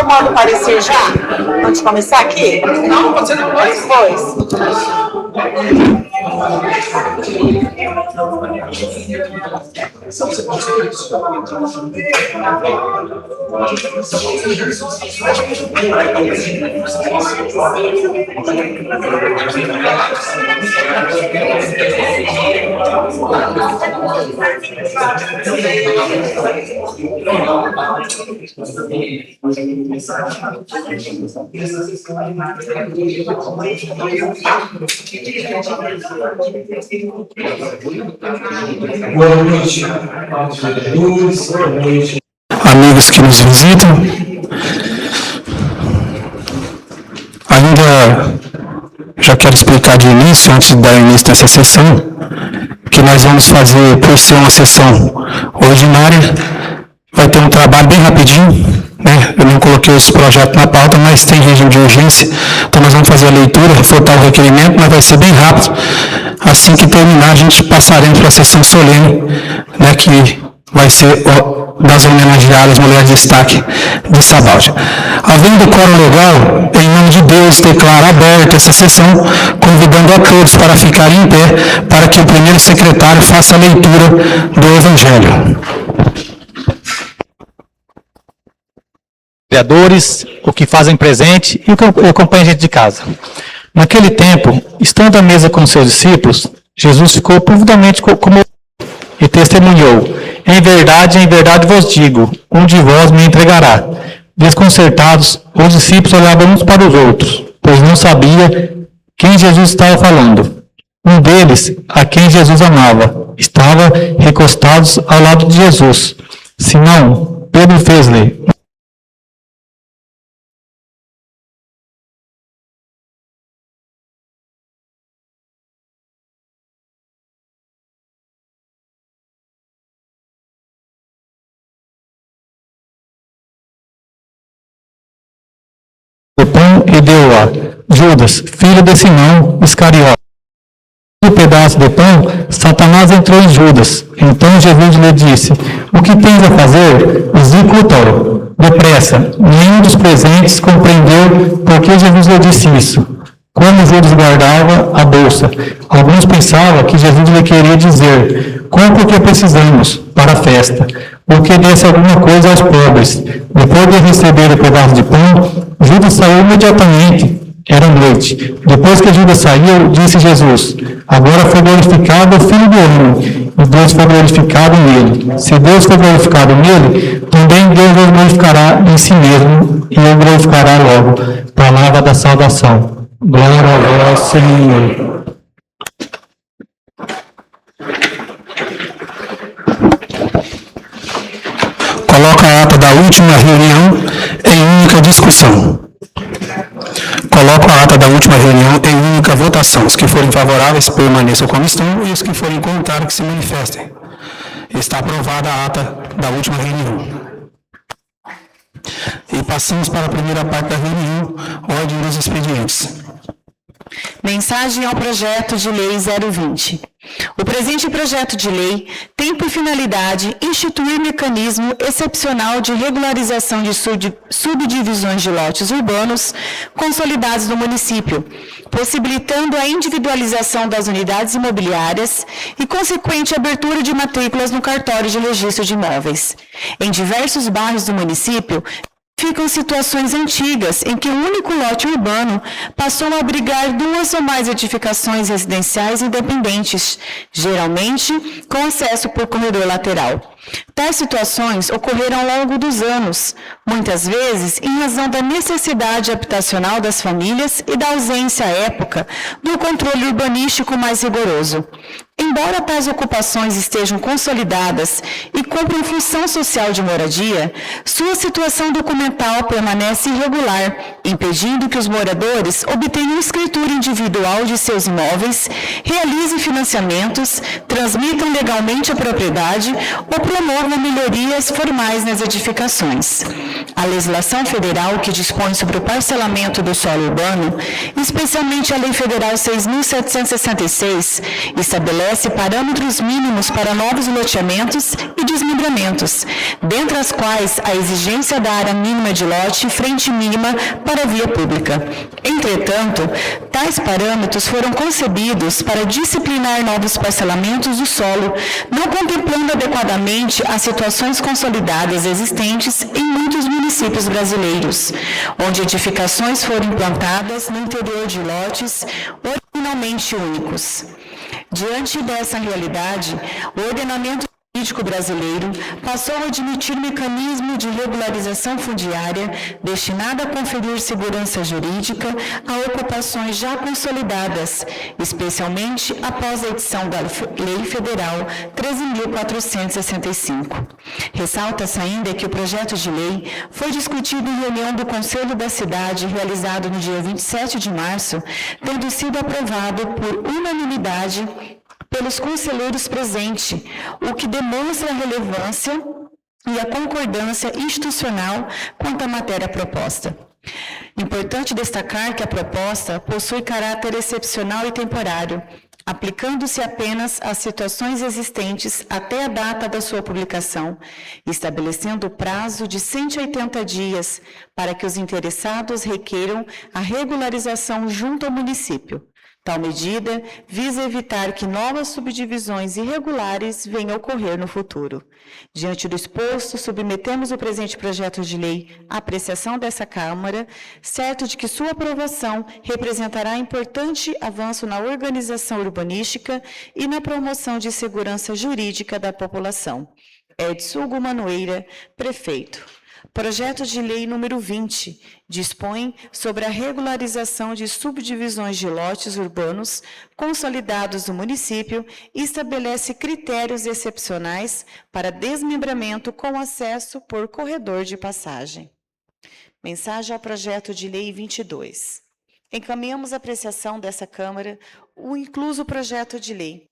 modo parecer já? Antes de começar aqui? Não, pode ser depois. Boa noite, amigos que nos visitam. Ainda já quero explicar de início, antes de dar início nessa sessão, que nós vamos fazer, por ser uma sessão ordinária, vai ter um trabalho bem rapidinho, né? Eu não coloquei esse projeto na pauta, mas tem regime de urgência, então nós vamos fazer a leitura, reforçar o requerimento, mas vai ser bem rápido. Assim que terminar, a gente passaremos para a sessão solene, né, que vai ser das homenageadas Mulheres de Destaque de Sabaldi. Havendo quórum legal, em nome de Deus, declaro aberta essa sessão, convidando a todos para ficarem em pé, para que o primeiro secretário faça a leitura do Evangelho. Vereadores, o que fazem presente e o que acompanha a gente de casa. Naquele tempo, estando à mesa com seus discípulos, Jesus ficou profundamente comovido e testemunhou: em verdade vos digo, um de vós me entregará. Desconcertados, os discípulos olhavam uns para os outros, pois não sabia quem Jesus estava falando. Um deles, a quem Jesus amava, estava recostado ao lado de Jesus. Simão, Pedro fez-lhe: o pão e deu-a Judas, filho de Simão Iscariote. No pedaço de pão, Satanás entrou em Judas. Então Jesus lhe disse: o que tens a fazer? Executa-o depressa. Nenhum dos presentes compreendeu por que Jesus lhe disse isso. Como Judas guardava a bolsa, alguns pensavam que Jesus lhe queria dizer: compre o que precisamos para a festa, ou que desse alguma coisa aos pobres. Depois de receber o pedaço de pão, Judas saiu imediatamente. Era noite. Depois que Judas saiu, disse Jesus: agora foi glorificado o Filho do Homem, e Deus foi glorificado nele. Se Deus foi glorificado nele, também Deus o glorificará em si mesmo, e o glorificará logo. Palavra da salvação. Glória a vós, Senhor. Coloca a ata da última reunião em única discussão. Coloco a ata da última reunião em única votação. Os que forem favoráveis permaneçam como estão e os que forem contrários que se manifestem. Está aprovada a ata da última reunião. E passamos para a primeira parte da reunião, ordem dos expedientes. Mensagem ao projeto de lei 020. O presente projeto de lei tem por finalidade instituir mecanismo excepcional de regularização de subdivisões de lotes urbanos consolidados no município, possibilitando a individualização das unidades imobiliárias e consequente abertura de matrículas no cartório de registro de imóveis. Em diversos bairros do município, ficam situações antigas em que um único lote urbano passou a abrigar duas ou mais edificações residenciais independentes, geralmente com acesso por corredor lateral. Tais situações ocorreram ao longo dos anos, muitas vezes em razão da necessidade habitacional das famílias e da ausência à época do controle urbanístico mais rigoroso. Embora tais ocupações estejam consolidadas e cumpram função social de moradia, sua situação documental permanece irregular impedindo que os moradores obtenham escritura individual de seus imóveis, realizem financiamentos, transmitam legalmente a propriedade ou promovam melhorias formais nas edificações. A legislação federal que dispõe sobre o parcelamento do solo urbano, especialmente a Lei Federal 6.766, estabelece parâmetros mínimos para novos loteamentos e desmembramentos, dentre as quais a exigência da área mínima de lote e frente mínima para a via pública. Entretanto, tais parâmetros foram concebidos para disciplinar novos parcelamentos do solo, não contemplando adequadamente as situações consolidadas existentes em muitos municípios brasileiros, onde edificações foram implantadas no interior de lotes originalmente únicos. Diante dessa realidade, o ordenamento jurídico brasileiro passou a admitir mecanismo de regularização fundiária destinado a conferir segurança jurídica a ocupações já consolidadas, especialmente após a edição da Lei Federal 13.465. Ressalta-se ainda que o projeto de lei foi discutido em reunião do Conselho da Cidade, realizado no dia 27 de março, tendo sido aprovado por unanimidade pelos conselheiros presentes, o que demonstra a relevância e a concordância institucional quanto à matéria proposta. Importante destacar que a proposta possui caráter excepcional e temporário, aplicando-se apenas às situações existentes até a data da sua publicação, estabelecendo o prazo de 180 dias para que os interessados requeiram a regularização junto ao município. Tal medida visa evitar que novas subdivisões irregulares venham a ocorrer no futuro. Diante do exposto, submetemos o presente projeto de lei à apreciação dessa Câmara, certo de que sua aprovação representará importante avanço na organização urbanística e na promoção de segurança jurídica da população. Edson Hugo Manoeira, prefeito. Projeto de lei número 20, dispõe sobre a regularização de subdivisões de lotes urbanos consolidados no município e estabelece critérios excepcionais para desmembramento com acesso por corredor de passagem. Mensagem ao projeto de lei 22. Encaminhamos a apreciação dessa Câmara o incluso projeto de lei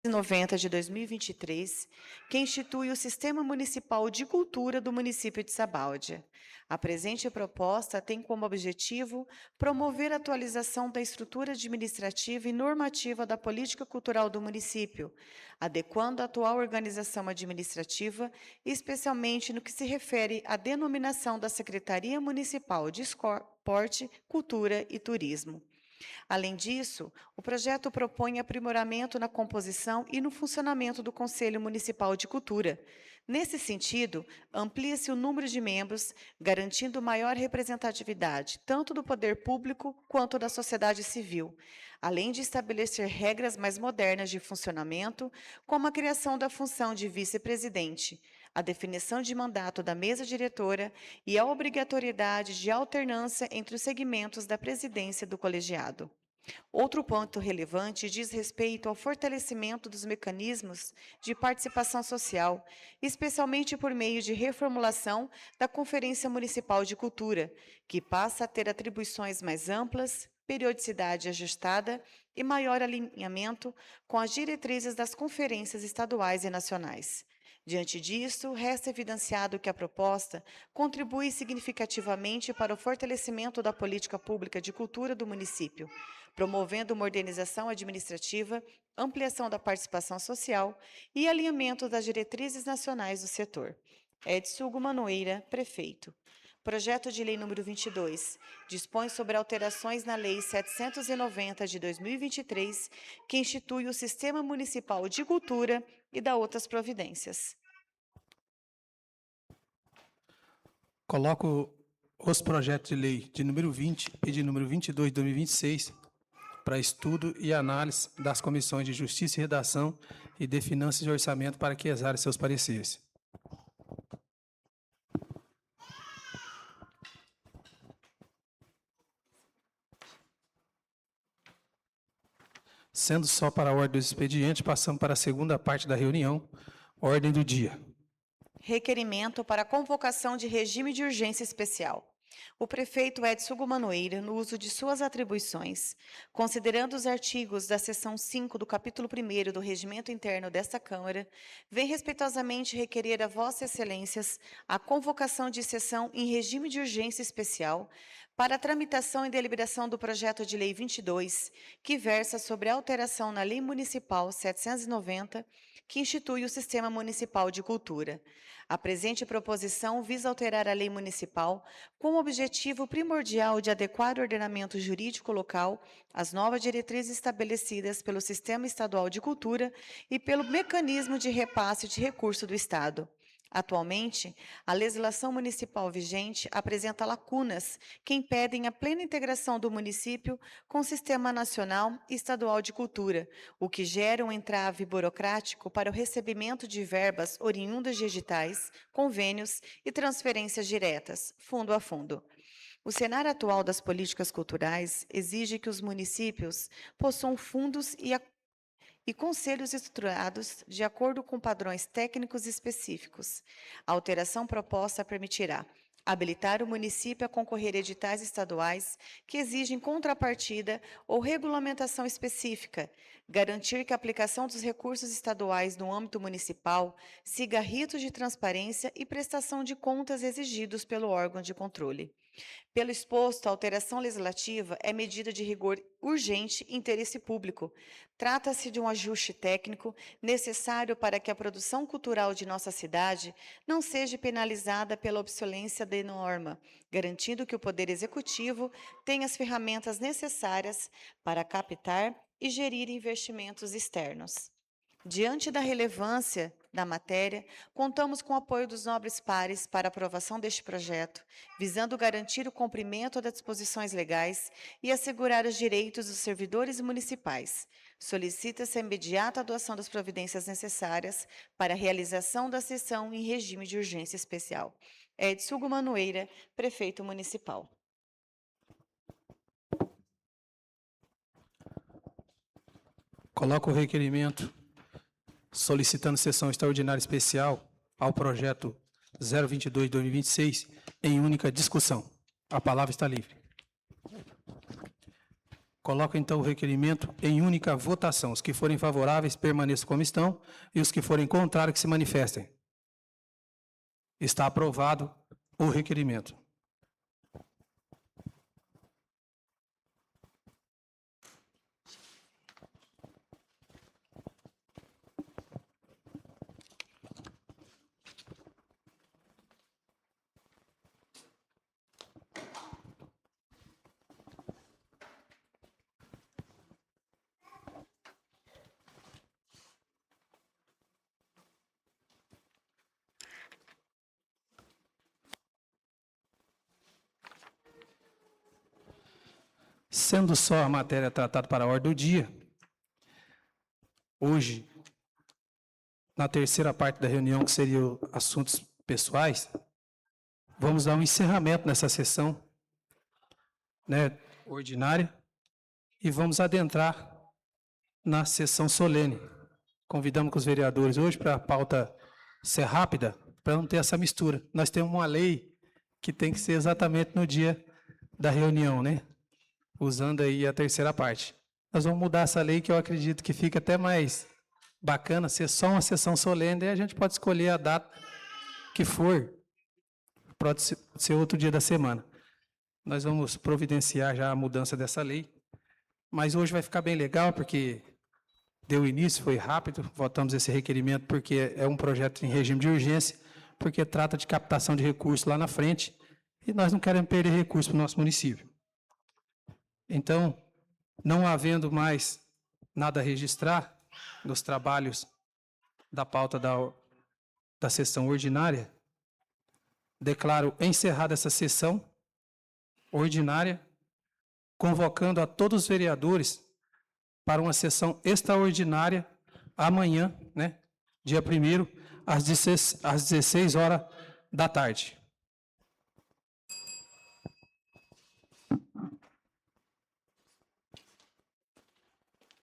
90 de 2023, que institui o Sistema Municipal de Cultura do município de Sabáudia. A presente proposta tem como objetivo promover a atualização da estrutura administrativa e normativa da política cultural do município, adequando a atual organização administrativa, especialmente no que se refere à denominação da Secretaria Municipal de Esporte, Cultura e Turismo. Além disso, o projeto propõe aprimoramento na composição e no funcionamento do Conselho Municipal de Cultura. Nesse sentido, amplia-se o número de membros, garantindo maior representatividade, tanto do poder público quanto da sociedade civil, além de estabelecer regras mais modernas de funcionamento, como a criação da função de vice-presidente, a definição de mandato da mesa diretora e a obrigatoriedade de alternância entre os segmentos da presidência do colegiado. Outro ponto relevante diz respeito ao fortalecimento dos mecanismos de participação social, especialmente por meio de reformulação da Conferência Municipal de Cultura, que passa a ter atribuições mais amplas, periodicidade ajustada e maior alinhamento com as diretrizes das conferências estaduais e nacionais. Diante disso, resta evidenciado que a proposta contribui significativamente para o fortalecimento da política pública de cultura do município, promovendo modernização administrativa, ampliação da participação social e alinhamento das diretrizes nacionais do setor. Edson Hugo Manoeira, prefeito. Projeto de lei número 22, dispõe sobre alterações na Lei 790 de 2023, que institui o Sistema Municipal de Cultura e dá outras providências. Coloco os projetos de lei de número 20 e de número 22 de 2026 para estudo e análise das comissões de Justiça e Redação e de Finanças e Orçamento para que exarem seus pareceres. Sendo só para a ordem do expediente, passamos para a segunda parte da reunião, ordem do dia. Requerimento para convocação de regime de urgência especial. O prefeito Edson Gumanoeira, no uso de suas atribuições, considerando os artigos da seção 5 do capítulo 1º do Regimento Interno desta Câmara, vem respeitosamente requerer a Vossas Excelências a convocação de sessão em regime de urgência especial para a tramitação e deliberação do projeto de lei 22, que versa sobre a alteração na Lei Municipal 790, que institui o Sistema Municipal de Cultura. A presente proposição visa alterar a lei municipal com o objetivo primordial de adequar o ordenamento jurídico local às novas diretrizes estabelecidas pelo Sistema Estadual de Cultura e pelo mecanismo de repasse de recurso do Estado. Atualmente, a legislação municipal vigente apresenta lacunas que impedem a plena integração do município com o Sistema Nacional e Estadual de Cultura, o que gera um entrave burocrático para o recebimento de verbas oriundas de editais, convênios e transferências diretas, fundo a fundo. O cenário atual das políticas culturais exige que os municípios possuam fundos e conselhos estruturados de acordo com padrões técnicos específicos. A alteração proposta permitirá habilitar o município a concorrer a editais estaduais que exigem contrapartida ou regulamentação específica, garantir que a aplicação dos recursos estaduais no âmbito municipal siga ritos de transparência e prestação de contas exigidos pelo órgão de controle. Pelo exposto, a alteração legislativa é medida de rigor urgente e interesse público. Trata-se de um ajuste técnico necessário para que a produção cultural de nossa cidade não seja penalizada pela obsolência da norma, garantindo que o Poder Executivo tenha as ferramentas necessárias para captar e gerir investimentos externos. Diante da relevância da matéria, contamos com o apoio dos nobres pares para a aprovação deste projeto, visando garantir o cumprimento das disposições legais e assegurar os direitos dos servidores municipais. Solicita-se a imediata adoção das providências necessárias para a realização da sessão em regime de urgência especial. Edson Gumanoeira, prefeito municipal. Coloco o requerimento solicitando sessão extraordinária especial ao projeto 022/2026 em única discussão. A palavra está livre. Coloco então o requerimento em única votação. Os que forem favoráveis permaneçam como estão e os que forem contrários que se manifestem. Está aprovado o requerimento. Sendo só a matéria tratada para a ordem do dia, hoje, na terceira parte da reunião, que seria assuntos pessoais, vamos dar um encerramento nessa sessão, ordinária e vamos adentrar na sessão solene. Convidamos os vereadores hoje para a pauta ser rápida, para não ter essa mistura. Nós temos uma lei que tem que ser exatamente no dia da reunião, usando aí a terceira parte. Nós vamos mudar essa lei que eu acredito que fica até mais bacana, ser só uma sessão solene, e a gente pode escolher a data que for, pode ser outro dia da semana. Nós vamos providenciar já a mudança dessa lei, mas hoje vai ficar bem legal, porque deu início, foi rápido, votamos esse requerimento porque é um projeto em regime de urgência, porque trata de captação de recursos lá na frente, e nós não queremos perder recursos para o nosso município. Então, não havendo mais nada a registrar nos trabalhos da pauta da sessão ordinária, declaro encerrada essa sessão ordinária, convocando a todos os vereadores para uma sessão extraordinária amanhã, dia 1º, às 16 horas da tarde.